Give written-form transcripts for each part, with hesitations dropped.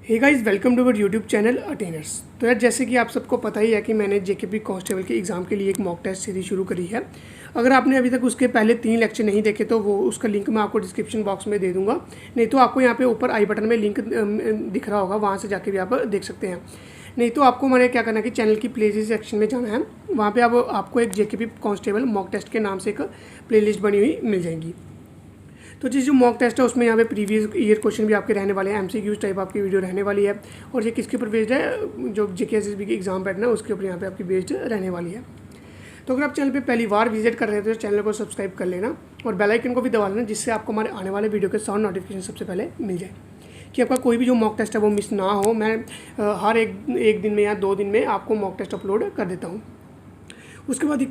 Hey guys, welcome to our YouTube channel attainers. तो यार, जैसे कि आप सबको पता ही है कि मैंने जेकेपी कांस्टेबल के एग्ज़ाम के लिए एक मॉक टेस्ट सीरीज शुरू करी है। अगर आपने अभी तक उसके पहले 3 लेक्चर नहीं देखे तो वो उसका लिंक मैं आपको डिस्क्रिप्शन बॉक्स में दे दूंगा, नहीं तो आपको यहाँ पे ऊपर आई बटन में लिंक दिख रहा होगा, वहाँ से जाके भी आप देख सकते हैं। नहीं तो आपको मैंने क्या करना है कि चैनल की प्लेलिस्ट सेक्शन में जाना है, वहाँ पे अब आपको एक जेकेपी कांस्टेबल मॉक टेस्ट के नाम से एक प्लेलिस्ट बनी हुई मिल जाएगी। तो जो मॉक टेस्ट है उसमें यहाँ पे प्रीवियस ईयर क्वेश्चन भी आपके रहने वाले हैं, एमसीक्यूज टाइप आपकी वीडियो रहने वाली है। और ये किसके ऊपर बेस्ड है, जो जेके एसएसबी की एग्जाम बैठना है उसके ऊपर यहाँ पे आपकी बेस्ड रहने वाली है। तो अगर आप चैनल पे पहली बार विजिट कर रहे थे तो चैनल को सब्सक्राइब कर लेना और बेल आइकन को भी दबा लेना, जिससे आपको हमारे आने वाले वीडियो के साउंड नोटिफिकेशन सबसे पहले मिल जाए, कि आपका कोई भी जो मॉक टेस्ट है वो मिस ना हो। मैं हर एक दिन में या 2 दिन में आपको मॉक टेस्ट अपलोड कर देता हूँ। उसके बाद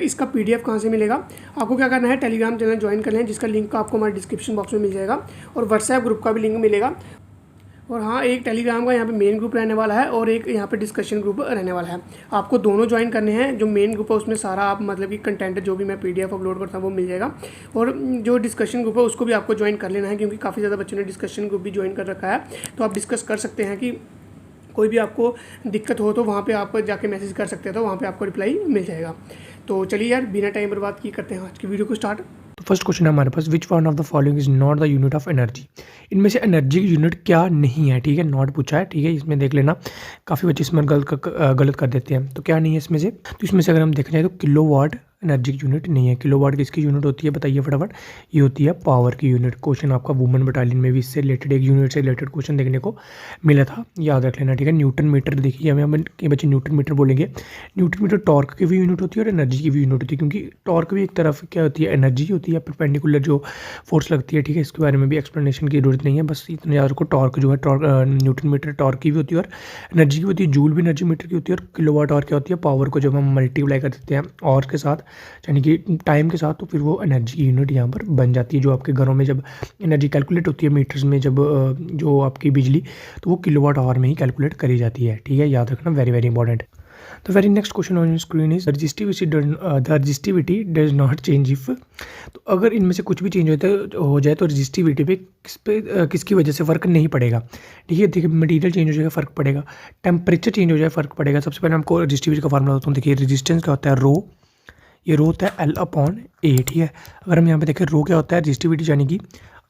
इसका पीडीएफ कहाँ से मिलेगा, आपको क्या करना है, टेलीग्राम चैनल ज्वाइन कर लें, जिसका लिंक आपको हमारे डिस्क्रिप्शन बॉक्स में मिल जाएगा, और व्हाट्सएप ग्रुप का भी लिंक मिलेगा। और हाँ, एक टेलीग्राम का यहाँ पे मेन ग्रुप रहने वाला है और एक यहाँ पे डिस्कशन ग्रुप रहने वाला है। आपको दोनों ज्वाइन करने हैं। जो मेन ग्रुप है उसमें सारा आप मतलब कि कंटेंट जो भी मैं पीडीएफ अपलोड करता हूँ वो मिल जाएगा, और जो डिस्कशन ग्रुप है उसको भी आपको ज्वाइन कर लेना है, क्योंकि काफ़ी ज़्यादा बच्चों ने डिस्कशन ग्रुप भी ज्वाइन कर रखा है। तो आप डिस्कस कर सकते हैं कि कोई भी आपको दिक्कत हो तो वहाँ पे आप जाके मैसेज कर सकते हैं, तो वहाँ पे आपको रिप्लाई मिल जाएगा। तो चलिए यार, बिना टाइम बर्बाद किए करते हैं आज की वीडियो को स्टार्ट। तो फर्स्ट क्वेश्चन है हमारे पास, which one of the following is not the unit of energy. इनमें से एनर्जी की यूनिट क्या नहीं है, ठीक है, नॉट पूछा है, ठीक है, इसमें देख लेना। काफ़ी बच्चे इसमें गलत कर देते हैं। तो क्या नहीं है इसमें से, तो इसमें से अगर हम देखा जाए तो किलोवाट एनर्जी की यूनिट नहीं है। किलोवाट किसकी यूनिट होती है, बताइए फटाफट। ये होती है पावर की यूनिट। क्वेश्चन आपका वुमेन बटालियन में भी इससे रिलेटेड एक यूनिट से रिलेटेड क्वेश्चन देखने को मिला था, याद रख लेना, ठीक है। न्यूटन मीटर देखिए, हमें कई बच्चे न्यूटन मीटर बोलेंगे। न्यूटन मीटर टॉर्क की भी यूनिट होती है और एनर्जी की भी यूनिट होती है, क्योंकि टॉर्क भी एक तरफ क्या होती है, एनर्जी होती है, परपेंडिकुलर जो फोर्स लगती है, ठीक है। इसके बारे में भी एक्सप्लेनेशन की जरूरत नहीं है, बस इतना याद रखो। टॉर्क जो है, टॉर्क न्यूटन मीटर टॉर्क की भी होती है और एनर्जी की होती है। जूल भी एनर्जी मीटर की होती है। और किलोवाट और क्या होती है, पावर को जब हम मल्टीप्लाई कर देते हैं और के साथ, यानी कि टाइम के साथ, तो फिर वो एनर्जी की यूनिट यहाँ पर बन जाती है। जो आपके घरों में जब एनर्जी कैलकुलेट होती है मीटर्स में, जब जो आपकी बिजली, तो वो किलोवाट आवर में ही कैलकुलेट करी जाती है, ठीक है, याद रखना, वेरी वेरी इंपॉर्टेंट। तो very next question on screen is resistivity does not change if. तो अगर इनमें से कुछ भी चेंज हो जाए तो रजिस्टिविटी पे किसकी वजह से फ़र्क नहीं पड़ेगा, ठीक है। देखिए, मटेरियल चेंज हो जाएगा, फ़र्क पड़ेगा। टेम्परेचर चेंज हो जाए, फ़र्क पड़ेगा। सबसे पहले हमको रजिस्टिविटी का फार्मूला होता है, देखिए, रेजिस्टेंस क्या होता है, रो, ये रो होता है L/A, ठीक है। अगर हम यहाँ पे देखें, रो क्या होता है, रजिस्टिविटी यानी कि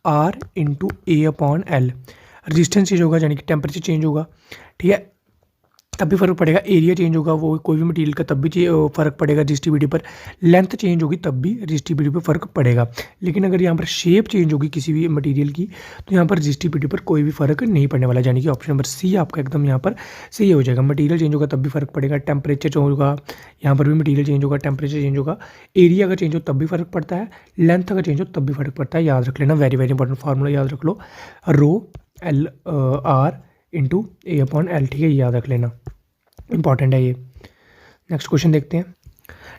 R/A/L। रजिस्टेंस चेंज होगा यानी कि टेम्परेचर चेंज होगा, ठीक है, तब भी फ़र्क पड़ेगा। एरिया चेंज होगा, वो कोई भी मटेरियल का, तब भी फ़र्क पड़ेगा रजिस्टिविटी पर। लेंथ चेंज होगी तब भी रजिस्टिविटी पर फ़र्क पड़ेगा। लेकिन अगर यहाँ पर शेप चेंज होगी किसी भी मटेरियल की, तो यहाँ पर रजिस्टिविटी पर कोई भी फ़र्क नहीं पड़ने वाला, यानी कि ऑप्शन नंबर सी आपका एकदम यहाँ पर सही हो जाएगा। मटेरियल चेंज होगा तब भी फ़र्क पड़ेगा, टेम्परेचर चेंज होगा, यहाँ पर भी मटेरियल चेंज होगा, टेम्परेचर चेंज होगा। एरिया अगर चेंज हो तब भी फ़र्क पड़ता है, लेंथ अगर चेंज हो तब भी फ़र्क पड़ता है, याद रख लेना, वेरी वेरी इंपॉर्टेंट फार्मूला याद रख लो, रो L/R/A/L, ठीक है, याद रख लेना, इंपॉर्टेंट है ये। नेक्स्ट क्वेश्चन देखते हैं।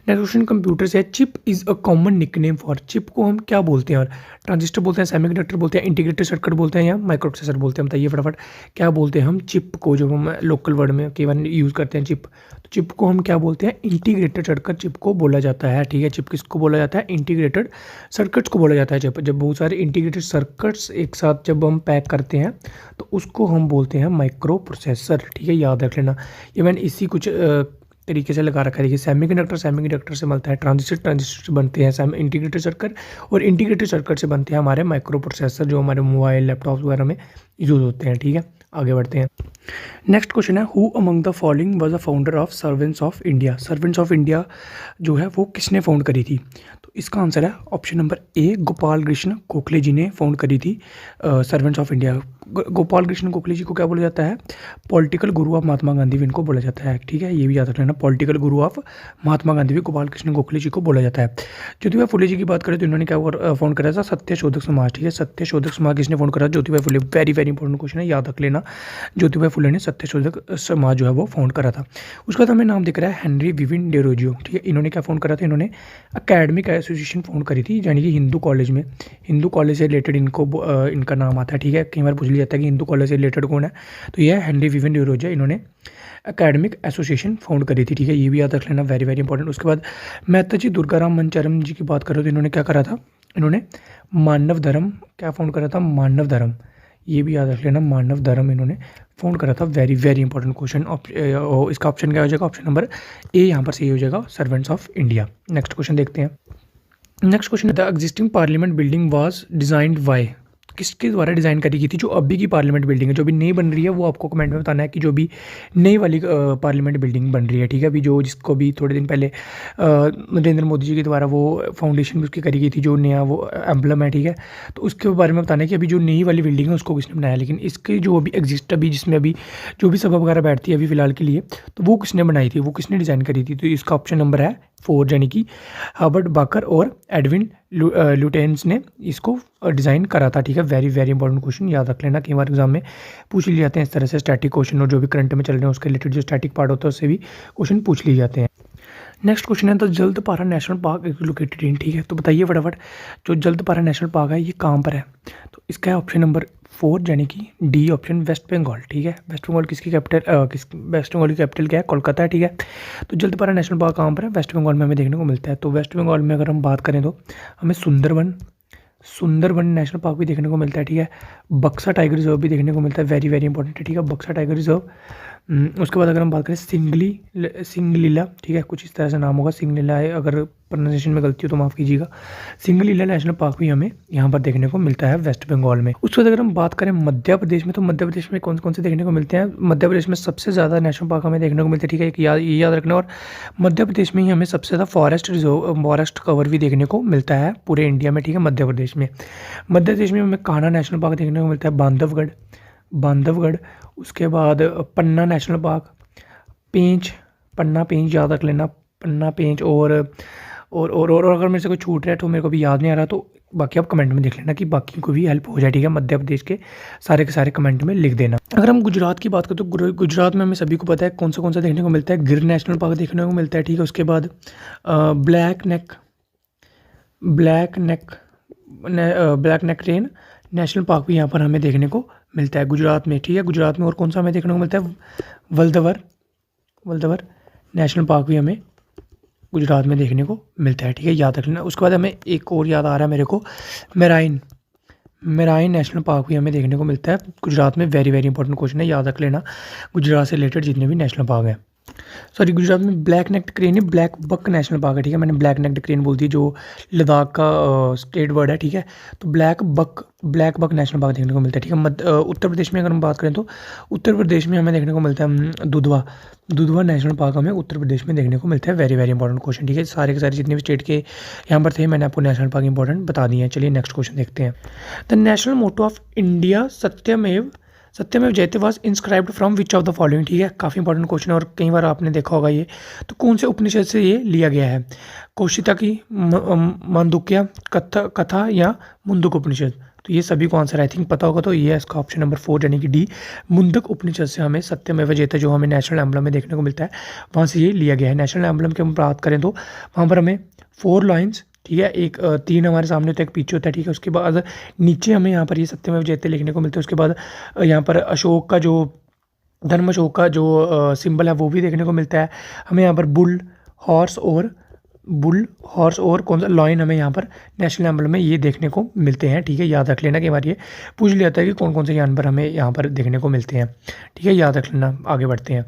नेक्स्ट क्वेश्चन कंप्यूटर से है, chip is a common nickname for. Chip को हम क्या बोलते हैं, और ट्रांजिस्टर बोलते हैं, सेमीकंडक्टर बोलते हैं, इंटीग्रेटेड सर्किट बोलते हैं, या माइक्रो प्रोसेसर बोलते हैं, बताइए फटाफट क्या बोलते हैं हम चिप को, जो हम लोकल वर्ड में कई बार यूज़ करते हैं चिप। तो चिप को हम क्या बोलते हैं, इंटीग्रेटेड सर्किट चिप को बोला जाता है, ठीक है। चिप किसको बोला जाता है, इंटीग्रेटेड सर्किट्स को बोला जाता है। जब बहुत सारे इंटीग्रेटेड सर्किट्स एक साथ जब हम पैक करते हैं तो उसको हम बोलते हैं माइक्रो प्रोसेसर, ठीक है, याद रख लेना। ये मैंने इसी कुछ तरीके से लगा रखा है। देखिए, सेमीकंडक्टर से बनता है, ट्रांजिस्टर से बनते हैं इंटीग्रेटेड सर्किट, और इंटीग्रेटेड सर्किट से बनते हैं हमारे माइक्रो प्रोसेसर, जो हमारे मोबाइल लैपटॉप वगैरह में यूज़ होते हैं, ठीक है। आगे बढ़ते हैं। नेक्स्ट क्वेश्चन है, who among the following was the founder of servants of India. Servants of India जो है वो किसने फाउंड करी थी, तो इसका आंसर है option number A, Gopal Krishna Gokhale ji ने फाउंड करी थी servants of India. Gopal Krishna Gokhale ji को क्या बोला जाता है, political Guru of Mahatma Gandhi भी इनको बोला जाता है, ठीक है, ये भी याद रख लेना, political Guru of Mahatma Gandhi भी गोपाल कृष्ण गोखले जी को बोला जाता है। ज्योतिबा फुले जी की बात करें तो इन्होंने क्या फाउंड करा था, सत्यशोधक समाज, ठीक है। सत्यशोधक समाज किसने फाउंड करा, Jyotiba Phule, very very important question है, याद रख लेना, ज्योतिबा फुले ने सत्यशोधक समाज जो है वो फाउंड करा था। उसका हमें नाम दिख रहा है हेनरी विविन डेरोजियो, ठीक है। इन्होंने क्या फाउंड करा था, इन्होंने अकेडमिक एसोसिएशन फाउंड करी थी, यानी कि हिंदू कॉलेज से रिलेटेड इनका नाम आता है, ठीक है। कई बार पूछ लिया जाता है कि हिंदू कॉलेज से रिलेटेड कौन है, तो यह है हेनरी विविन डेरोजियो, इन्होंने अकेडमिक एसोसिएशन फाउंड करी थी, ठीक है, ये भी याद रख लेना, वेरी वेरी इंपॉर्टेंट। उसके बाद मेहता जी दुर्गाराम मंचारम जी की बात करो तो इन्होंने क्या करा था, इन्होंने मानव धर्म क्या फाउंड करा था, मानव धर्म, ये भी याद रख लेना, मानव धर्म इन्होंने फाउंड करा था। Very very important question. इसका ऑप्शन क्या हो जाएगा? ऑप्शन नंबर ए यहाँ पर सही हो जाएगा, servants of India. Next question देखते हैं। Next question, the existing parliament building was designed bye, किसके द्वारा डिज़ाइन करी गई थी? जो अभी की पार्लियामेंट बिल्डिंग है, जो भी नई बन रही है, वो आपको कमेंट में बताना है कि जो भी नई वाली पार्लियामेंट बिल्डिंग बन रही है, ठीक है। अभी जो जिसको भी थोड़े दिन पहले नरेंद्र मोदी जी के द्वारा वो फाउंडेशन भी उसकी करी गई थी, जो नया वो एम्बलम है, ठीक है। तो उसके बारे में बताना है कि अभी जो नई वाली बिल्डिंग है उसको किसने बनाया, लेकिन इसकी जो अभी एग्जिस्ट, अभी जिसमें अभी जो भी सभा वगैरह बैठती है अभी फिलहाल के लिए, तो वो किसने बनाई थी, वो किसने डिज़ाइन करी थी? तो इसका ऑप्शन नंबर है 4, यानी कि हर्बर्ट बाकर और एडविन लुटेंस ने इसको डिज़ाइन करा था, ठीक है। वेरी वेरी इंपॉर्टेंट क्वेश्चन, याद रख लेना, कई बार एग्जाम में पूछ लिए जाते हैं इस तरह से। स्टैटिक क्वेश्चन और जो भी करंट में चल रहे हैं उसके रिलेटेड जो स्टैटिक पार्ट होता है उससे भी क्वेश्चन पूछ लिए जाते हैं। नेक्स्ट क्वेश्चन है, तो Jaldapara national park is located in, ठीक है। तो बताइए फटाफट, जो जल्दपारा नेशनल पार्क है ये कहाँ पर है? तो इसका है ऑप्शन नंबर 4, यानी कि डी ऑप्शन, वेस्ट बंगाल, ठीक है। वेस्ट बंगाल किसकी कैपिटल, वेस्ट बंगाल की कैपिटल क्या है? कोलकाता है, ठीक है। तो जल्दपारा नेशनल पार्क कहाँ पर है? वेस्ट बंगाल में हमें देखने को मिलता है। तो वेस्ट बंगाल में अगर हम बात करें तो हमें सुंदरबन नेशनल पार्क भी देखने को मिलता है, ठीक है। बक्सा टाइगर रिजर्व भी देखने को मिलता है, वेरी वेरी इंपॉर्टेंट है, ठीक है, बक्सा टाइगर रिजर्व। उसके बाद अगर हम बात करें सिंगलीला, ठीक है, कुछ इस तरह से नाम होगा, सिंगलीला है, अगर प्रोनाउंसिएशन में गलती हो तो माफ़ कीजिएगा। सिंगलीला नेशनल पार्क भी हमें यहाँ पर देखने को मिलता है वेस्ट बंगाल में। उसके बाद अगर हम बात करें मध्य प्रदेश में, तो मध्य प्रदेश में कौन कौन से देखने को मिलते हैं? मध्य प्रदेश में सबसे ज़्यादा नेशनल पार्क हमें देखने को मिलते हैं, ठीक है, एक ये याद रखना। और मध्य प्रदेश में ही हमें सबसे ज़्यादा फॉरेस्ट कवर भी देखने को मिलता है पूरे इंडिया में, ठीक है। मध्य प्रदेश में हमें कान्हा नेशनल पार्क देखने को मिलता है, बांधवगढ़। उसके बाद पन्ना नेशनल पार्क, पन्ना पेंच याद रख लेना, पन्ना पेंच। और अगर मेरे से कोई छूट रहा है तो मेरे को भी याद नहीं आ रहा, तो बाकी आप कमेंट में देख लेना कि बाकी को भी हेल्प हो जाए, ठीक है। मध्य प्रदेश के सारे कमेंट में लिख देना। अगर हम गुजरात की बात करें तो गुजरात में हमें सभी को पता है कौन सा देखने को मिलता है। गिर नेशनल पार्क देखने को मिलता है, ठीक है। उसके बाद ब्लैक नेक रेन नेशनल पार्क भी यहाँ पर हमें देखने को मिलता है गुजरात में, ठीक है। गुजरात में और कौन सा हमें देखने को मिलता है? वल्दवर नेशनल पार्क भी हमें गुजरात में देखने को मिलता है, ठीक है, याद रख लेना। उसके बाद हमें एक और याद आ रहा है मेरे को, मेराइन नेशनल पार्क भी हमें देखने को मिलता है गुजरात में। वेरी वेरी इंपॉर्टेंट क्वेश्चन है, याद रख लेना गुजरात से रिलेटेड जितने भी नेशनल पार्क हैं। सॉरी, गुजरात में ब्लैक नेक्ड क्रेन है, ब्लैक बक नेशनल पार्क है, ठीक है। मैंने ब्लैक नेक्ड क्रेन बोल दी, जो लद्दाख का स्टेट वर्ड है, ठीक है। तो ब्लैक बक नेशनल पार्क देखने को मिलता है, ठीक है। उत्तर प्रदेश में अगर हम बात करें तो उत्तर प्रदेश में हमें देखने को मिलता है दुधवा नेशनल पार्क हमें उत्तर प्रदेश में देखने को मिलता है। वेरी वेरी इंपॉर्टेंट क्वेश्चन, ठीक है। सारे के सारे जितने भी स्टेट के यहाँ पर थे मैंने आपको नेशनल पार्क इंपॉर्टेंट बता दिए हैं। चलिए नेक्स्ट क्वेश्चन देखते हैं। The national motto of India Satyameva Jayate was inscribed from which of the following, ठीक है। काफ़ी इंपॉर्टेंट क्वेश्चन है और कई बार आपने देखा होगा ये। तो कौन से उपनिषद से ये लिया गया है? कौशिता की, मांडुक्य, कथा या मुंडक उपनिषद? तो ये सभी को आंसर आई थिंक पता होगा, तो ये है इसका ऑप्शन नंबर 4, यानी कि डी, मुंडक उपनिषद से हमें सत्यमेव जयते जो हमें नेशनल एम्बलम में देखने को मिलता है वहाँ से ये लिया गया है। नेशनल एम्बलम की हम बात करें तो वहाँ पर हमें 4 लाइन्स, ठीक है, एक 3 हमारे सामने होता है, एक पीछे होता है, ठीक है। उसके बाद नीचे हमें यहाँ पर ये सत्यमेव जयते लिखने को मिलता है। उसके बाद यहाँ पर अशोक का जो धर्म अशोक का जो सिंबल है वो भी देखने को मिलता है हमें। यहाँ पर बुल हॉर्स और कौन सा लॉइन हमें यहाँ पर नेशनल एम्बलम में ये देखने को मिलते हैं, ठीक है। याद रख लेना, कई बार ये पूछ लिया जाता है कि कौन कौन से जानवर हमें यहाँ पर देखने को मिलते हैं, ठीक है, याद रख लेना। आगे बढ़ते हैं।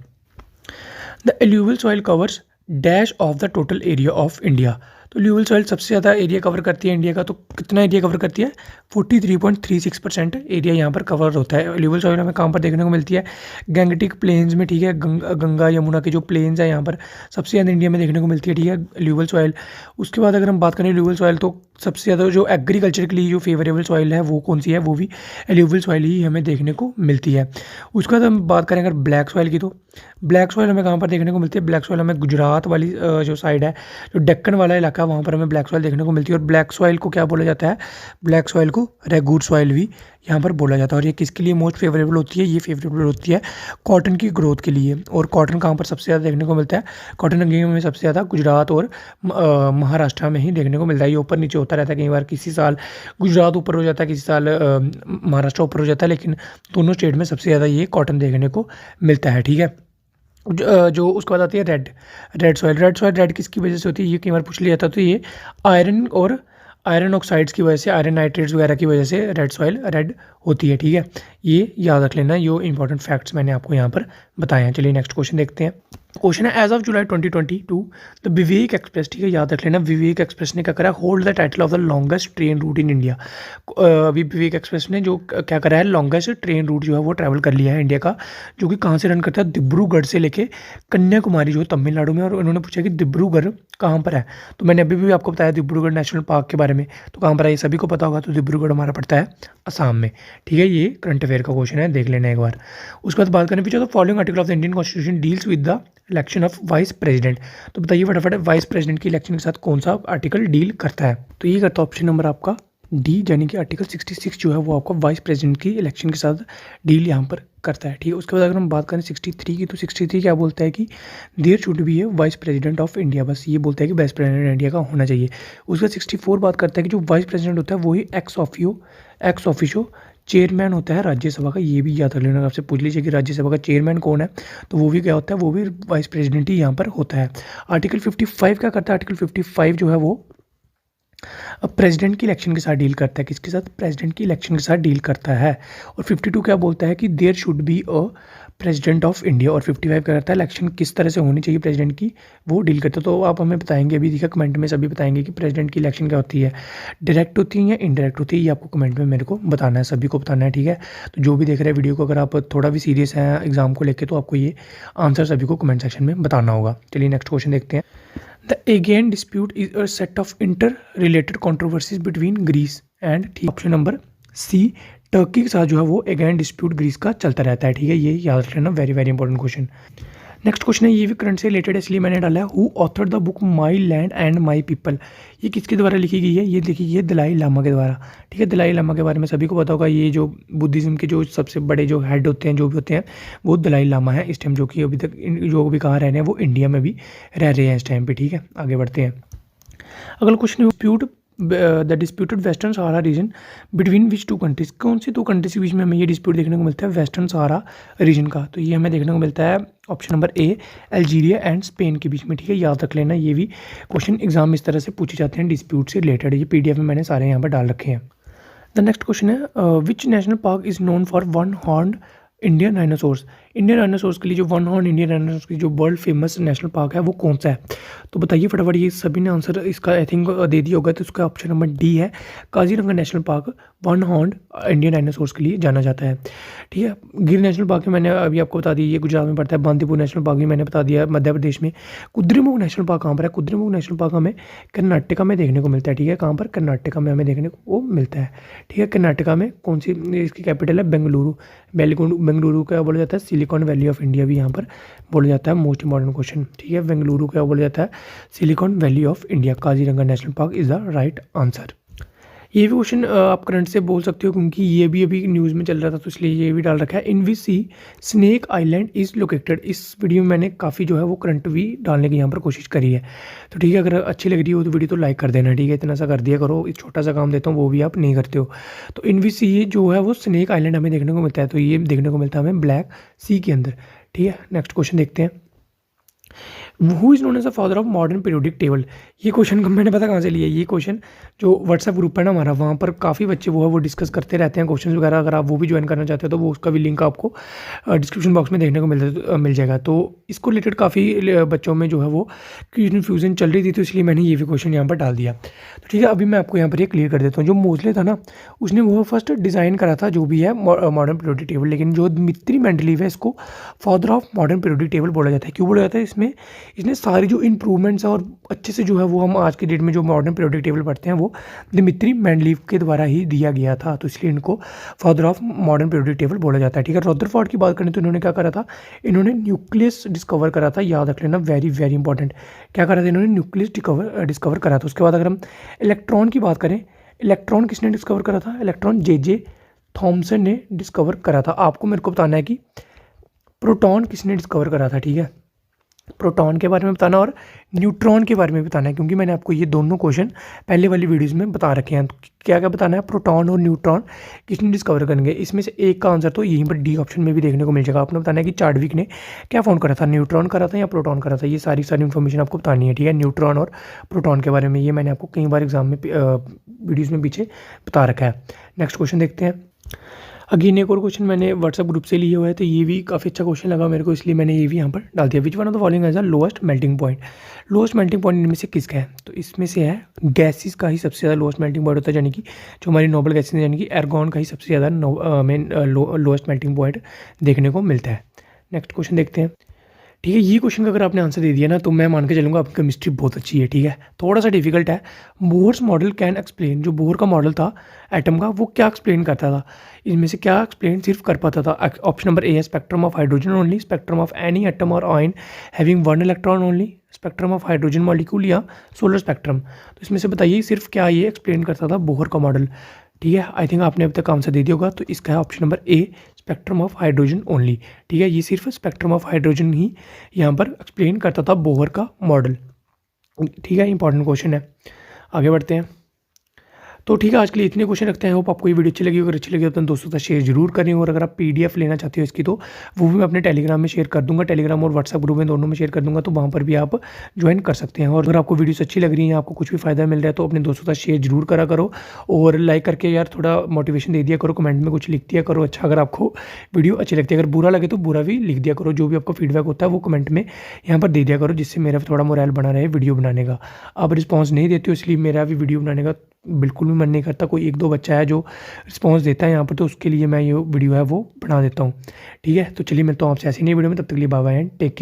The alluvial soil covers dash of the total area of India. तो एल्यूवियल सॉइल सबसे ज़्यादा एरिया कवर करती है इंडिया का, तो कितना एरिया कवर करती है? 43.36% एरिया यहाँ पर कवर होता है। एल्यूवियल सॉइल हमें कहाँ पर देखने को मिलती है? गैंगटिक प्लेन्स में, ठीक है। गंगा यमुना के जो प्लेन्स है यहाँ पर सबसे ज़्यादा इंडिया में देखने को मिलती है, ठीक है, एल्यूवियल सॉइल। उसके बाद अगर हम बात करें एल्यूवियल सॉइल, तो सबसे ज़्यादा जो एग्रीकल्चर के लिए जो फेवरेबल सॉइल है वो कौन सी है? वो भी एल्यूवियल सॉइल ही हमें देखने को मिलती है। उसके बाद हम बात करें अगर ब्लैक सॉइल की, तो ब्लैक सॉइल हमें कहाँ पर देखने को मिलती है? ब्लैक सॉइल हमें गुजरात वाली जो साइड है, जो डेक्कन वाला इलाका, वहाँ पर हमें ब्लैक सॉइल देखने को मिलती है। और ब्लैक सॉइल को क्या बोला जाता है? ब्लैक सॉइल को रेगुर सॉइल भी यहाँ पर बोला जाता है। और ये किसके लिए मोस्ट फेवरेबल होती है? ये फेवरेबल होती है कॉटन की ग्रोथ के लिए। और कॉटन कहाँ पर सबसे ज़्यादा देखने को मिलता है? कॉटन अंगेम में सबसे ज़्यादा गुजरात और महाराष्ट्र में ही देखने को मिलता है। ये ऊपर नीचे होता रहता है, कई बार किसी साल गुजरात ऊपर हो जाता है, किसी साल महाराष्ट्र ऊपर हो जाता है, लेकिन दोनों स्टेट में सबसे ज़्यादा ये कॉटन देखने को मिलता है, ठीक है। जो उसके बाद आती है रेड सॉइल किसकी वजह से होती है? ये कई बार पूछ लिया जाता है। तो ये आयरन ऑक्साइड्स की वजह से, आयरन नाइट्रेट्स वगैरह की वजह से रेड सॉइल रेड होती है, ठीक है। ये याद रख लेना, ये इंपॉर्टेंट फैक्ट्स मैंने आपको यहाँ पर बताए हैं। चलिए नेक्स्ट क्वेश्चन देखते हैं। क्वेश्चन है, as of July 2022 the Vivek Express, ठीक है, याद रख लेना, विवेक एक्सप्रेस ने क्या करा, hold the title of the longest train route in India. अभी विवेक एक्सप्रेस ने जो क्या करा है, लॉन्गेस्ट ट्रेन रूट जो है वो ट्रैवल कर लिया है इंडिया का, जो कि कहाँ से रन करता है, डिब्रूगढ़ से लेके कन्याकुमारी जो है तमिलनाडु में। और उन्होंने पूछा कि डिब्रूगढ़ कहाँ पर है, तो मैंने अभी भी आपको बताया डिब्रूगढ़ नेशनल पार्क के बारे में, तो कहाँ पर है ये सभी को पता होगा, तो डिब्रूगढ़ हमारा पड़ता है असम में, ठीक है। ये करंट अफेयर का क्वेश्चन है, देख लेना एक बार। उसके बाद बात करें, तो following article of the Indian constitution deals with the election of vice president, तो बताइए फटाफट वाइस प्रेसिडेंट की इलेक्शन के साथ कौन सा आर्टिकल डील करता है, तो ये करता है ऑप्शन नंबर आपका डी, यानी कि आर्टिकल 66 जो है वो आपका वाइस प्रेसिडेंट की इलेक्शन के साथ डील यहाँ पर करता है, ठीक है। उसके बाद अगर हम बात करें 63 की, तो 63 क्या बोलता है कि there should be a vice president of India, बस ये बोलता है कि वाइस प्रेसिडेंट इंडिया का होना चाहिए। उसके बाद 64 बात करता है कि जो वाइस प्रेसिडेंट होता है वही एक्स ऑफिशियो चेयरमैन होता है राज्यसभा का। ये भी याद रख लेना, आपसे पूछ लीजिए कि राज्यसभा का चेयरमैन कौन है, तो वो भी क्या होता है, वो भी वाइस प्रेसिडेंट ही यहाँ पर होता है। आर्टिकल 55 क्या करता है, आर्टिकल 55 जो है वो प्रेसिडेंट की इलेक्शन के साथ डील करता है, किसके साथ, प्रेसिडेंट की इलेक्शन के साथ डील करता है। और 52 क्या बोलता है कि there should be a president of India. और 55 क्या करता है, इलेक्शन किस तरह से होनी चाहिए प्रेसिडेंट की, वो डील करता है। तो आप हमें बताएंगे, अभी देखिए कमेंट में सभी बताएंगे कि प्रेसिडेंट की इलेक्शन क्या होती है, डायरेक्ट होती है या इनडायरेक्ट होती है, ये आपको कमेंट में मेरे को बताना है, सभी को बताना है, ठीक है। तो जो भी देख रहे हैं वीडियो को, अगर आप थोड़ा भी सीरियस हैं एग्जाम को लेकर, तो आपको ये आंसर सभी को कमेंट सेक्शन में बताना होगा। चलिए नेक्स्ट क्वेश्चन देखते हैं। The Aegean dispute is a set of interrelated controversies between Greece and, ठीक, ऑप्शन नंबर सी, टर्की के साथ जो है वो एगेन डिस्प्यूट ग्रीस का चलता रहता है, ठीक है। ये याद रखना, very very important question. Next question है, ये भी करंट से रिलेटेड है इसलिए मैंने डाला है, who author the book my land and my people, ये किसके द्वारा लिखी गई है, ये लिखी गई है दलाई लामा के द्वारा, ठीक है। दलाई लामा के बारे में सभी को पता होगा, ये जो बुद्धिज़्म के जो सबसे बड़े जो हेड होते हैं, जो भी होते हैं, वो दलाई लामा है इस टाइम, जो कि अभी तक जो भी कहाँ रह रहे हैं, वो इंडिया में भी रह रहे हैं इस टाइम पे, ठीक है। आगे बढ़ते हैं। अगला question, dispute the disputed Western Sahara region between which two countries, कौन सी दो कंट्रीज के बीच में हमें ये डिस्प्यूट देखने को मिलता है, वेस्टर्न सहारा रीजन का, तो ये हमें देखने को मिलता है option number A, Algeria and Spain के बीच में, ठीक है। याद रख लेना, ये भी क्वेश्चन एग्जाम में इस तरह से पूछे जाते हैं, डिस्प्यूट से रिलेटेड। ये PDF में मैंने सारे यहाँ पर डाल रखे हैं। द नेक्स्ट क्वेश्चन है, which national park is known for one horn Indian dinosaurs, Indian dinosaurs के लिए जो वन हॉर्न इंडियन डायनासोर्स की जो वर्ल्ड फेमस नेशनल पार्क है वो कौन सा है, तो बताइए फटाफट। ये सभी ने आंसर इसका आई थिंक दे दिया होगा, तो उसका ऑप्शन नंबर डी है, Kaziranga national park one horn Indian dinosaurs के लिए जाना जाता है, ठीक है। गिर नेशनल पार्क में मैंने अभी आपको बता दिया, ये गुजरात में पड़ता है। बांदीपुर नेशनल पार्क भी मैंने बता दिया, मध्य प्रदेश में। कुद्रेमुख नेशनल पार्क कहाँ पर है, कुद्रेमुख नेशनल पार्क हमें कर्नाटका में देखने को मिलता है, ठीक है। कहाँ पर, कर्नाटका में हमें देखने को वो मिलता है, ठीक है। कर्नाटका में कौन सी, इसकी कैपिटल है बेंगलुरु। बेंगलुरु क्या बोला जाता है, सिलिकॉन वैली ऑफ इंडिया भी यहाँ पर बोला जाता है, मोस्ट इंपॉर्टेंट क्वेश्चन, ठीक है। बेंगलुरु क्या बोला जाता है, silicon valley of India. Kaziranga national park is the right answer. ये भी क्वेश्चन आप करंट से बोल सकते हो, क्योंकि ये भी अभी न्यूज़ में चल रहा था, तो इसलिए ये भी डाल रखा है। In which sea snake island is located, इस वीडियो में मैंने काफ़ी जो है वो करंट भी डालने की यहाँ पर कोशिश करी है, तो ठीक है। अगर अच्छी लग रही हो तो वीडियो तो लाइक कर देना, ठीक है। इतना सा कर दिया करो, इस छोटा सा काम देता हूँ वो भी आप नहीं करते हो। तो इन विच सी जो है वो स्नेक आइलैंड हमें देखने को मिलता है, तो ये देखने को मिलता है हमें ब्लैक सी के अंदर, ठीक है। नेक्स्ट क्वेश्चन देखते हैं। Who is known as the father of modern periodic table, ये क्वेश्चन मैंने पता कहाँ से लिया है, ये क्वेश्चन जो व्हाट्सएप ग्रुप है ना हमारा, वहाँ पर काफ़ी बच्चे वो है वो डिस्कस करते रहते हैं क्वेश्चन वगैरह। अगर आप वो भी ज्वाइन करना चाहते हो तो वो उसका भी लिंक आपको डिस्क्रिप्शन बॉक्स में देखने को मिल जाएगा। तो इसको रिलेटेड काफ़ी बच्चों में जो है वो कन्फ्यूजन चल रही थी, तो इसलिए मैंने ये भी क्वेश्चन यहाँ पर डाल दिया। तो ठीक है, अभी मैं आपको यहाँ पर ये क्लियर कर देता हूँ। जो मोस्ले था ना, उसने वो फर्स्ट डिज़ाइन करा था जो भी है मॉडर्न पीरियोडिक टेबल, लेकिन जो दमित्री मेंडलीव है इसको father of modern periodic table बोला जाता है। क्यों बोला जाता है, इसने सारी जो इम्प्रूवमेंट्स है और अच्छे से जो है वो हम आज के डेट में जो मॉडर्न पीरियोडिक टेबल पढ़ते हैं वो दमित्री मेंडलीव के द्वारा ही दिया गया था, तो इसलिए इनको father of modern periodic table बोला जाता है। ठीक है, रदरफोर्ड की बात करें तो इन्होंने क्या करा था, इन्होंने न्यूक्लियस डिस्कवर करा था, याद रख लेना, वेरी वेरी इंपॉर्टेंट। क्या करा था इन्होंने, न्यूक्लियस डिस्कवर करा था। उसके बाद अगर हम इलेक्ट्रॉन की बात करें, इलेक्ट्रॉन किसने डिस्कवर करा था, इलेक्ट्रॉन जे थॉमसन ने डिस्कवर करा था। आपको मेरे को बताना है कि प्रोटॉन किसने डिस्कवर करा था। ठीक है, प्रोटॉन के बारे में बताना और न्यूट्रॉन के बारे में बताना है, क्योंकि मैंने आपको ये दोनों क्वेश्चन पहले वाली वीडियोज़ में बता रखे हैं। तो क्या क्या बताना है, प्रोटॉन और न्यूट्रॉन किसने डिस्कवर करेंगे। इसमें से एक का आंसर तो यहीं पर डी ऑप्शन में भी देखने को मिल जाएगा। आपने बताना है कि चार्डविक ने क्या फाउंड करा था, न्यूट्रॉन करा था या प्रोटॉन करा था। ये सारी इन्फॉर्मेशन आपको बतानी है, ठीक है। न्यूट्रॉन और प्रोटॉन के बारे में ये मैंने आपको कई बार एग्जाम में वीडियोज़ में पीछे बता रखा है। नेक्स्ट क्वेश्चन देखते हैं। अगेन एक और क्वेश्चन मैंने व्हाट्सएप ग्रुप से लिया हुआ है, तो ये भी काफ़ी अच्छा क्वेश्चन लगा मेरे को, इसलिए मैंने ये भी यहाँ पर डाल दिया। Which one of the following as a lowest melting point. Lowest melting point इनमें से किसका है, तो इसमें से है गैसेस का ही सबसे ज़्यादा लोएस्ट मेल्टिंग पॉइंट होता है, यानी कि जो हमारी नोबल गैसेस हैं, यानी कि एर्गॉन का ही सबसे ज़्यादा मेन लोएस्ट मेल्टिंग पॉइंट देखने को मिलता है। नेक्स्ट क्वेश्चन देखते हैं। ठीक है, ये क्वेश्चन का अगर आपने आंसर दे दिया ना, तो मैं मान के चलूँगा आपकी केमिस्ट्री बहुत अच्छी है, ठीक है। थोड़ा सा डिफिकल्ट है। बोर्स मॉडल कैन एक्सप्लेन, जो बोर का मॉडल था एटम का, वो क्या एक्सप्लेन करता था, इनमें से क्या एक्सप्लेन सिर्फ कर पाता था। ऑप्शन नंबर ए है spectrum of hydrogen only, spectrum of any atom और ion having one electron only, spectrum of hydrogen molecule या सोलर स्पेक्ट्रम। तो इसमें से बताइए सिर्फ क्या ये एक्सप्लेन करता था बोहर का मॉडल, ठीक है। आई थिंक आपने अब तक आंसर दे दिया होगा, तो इसका है option number A spectrum of hydrogen only, ठीक है। ये सिर्फ स्पेक्ट्रम ऑफ हाइड्रोजन ही यहाँ पर एक्सप्लेन करता था बोहर का मॉडल, ठीक है। इंपॉर्टेंट क्वेश्चन है। आगे बढ़ते हैं। तो ठीक है, आज के लिए इतने क्वेश्चन रखते हैं। होप आपको ये वीडियो अच्छी लगी, अगर अच्छी लगी तो दोस्तों के साथ शेयर जरूर करें, और अगर आप पीडीएफ लेना चाहते हो इसकी, तो वो भी मैं अपने टेलीग्राम में शेयर कर दूंगा, टेलीग्राम और व्हाट्सएप ग्रुप में दोनों में शेयर कर दूंगा, तो वहाँ पर भी आप ज्वाइन कर सकते हैं। और अगर आपको वीडियोस अच्छी लग रही है, आपको कुछ भी फायदा मिल रहा है, तो अपने दोस्तों के साथ शेयर जरूर करा करो, और लाइक करके यार थोड़ा मोटिवेशन दे दिया करो, कमेंट में कुछ लिख दिया करो अच्छा, अगर आपको वीडियो अच्छी लगती है। अगर बुरा लगे तो बुरा भी लिख दिया करो, जो भी आपका फीडबैक होता है वो कमेंट में यहाँ पर दे दिया करो, जिससे मेरा थोड़ा मोरल बना रहे वीडियो बनाने का। आप रिस्पॉन्स नहीं देते हो, इसलिए मेरा भी वीडियो बनाने का बिल्कुल भी मन नहीं करता। कोई एक दो बच्चा है जो रिस्पॉन्स देता है यहाँ पर, तो उसके लिए मैं ये वीडियो है वो बना देता हूँ, ठीक है। तो चलिए मिलता हूँ आपसे ऐसी नई वीडियो में, तब तक के लिए bye bye and take care.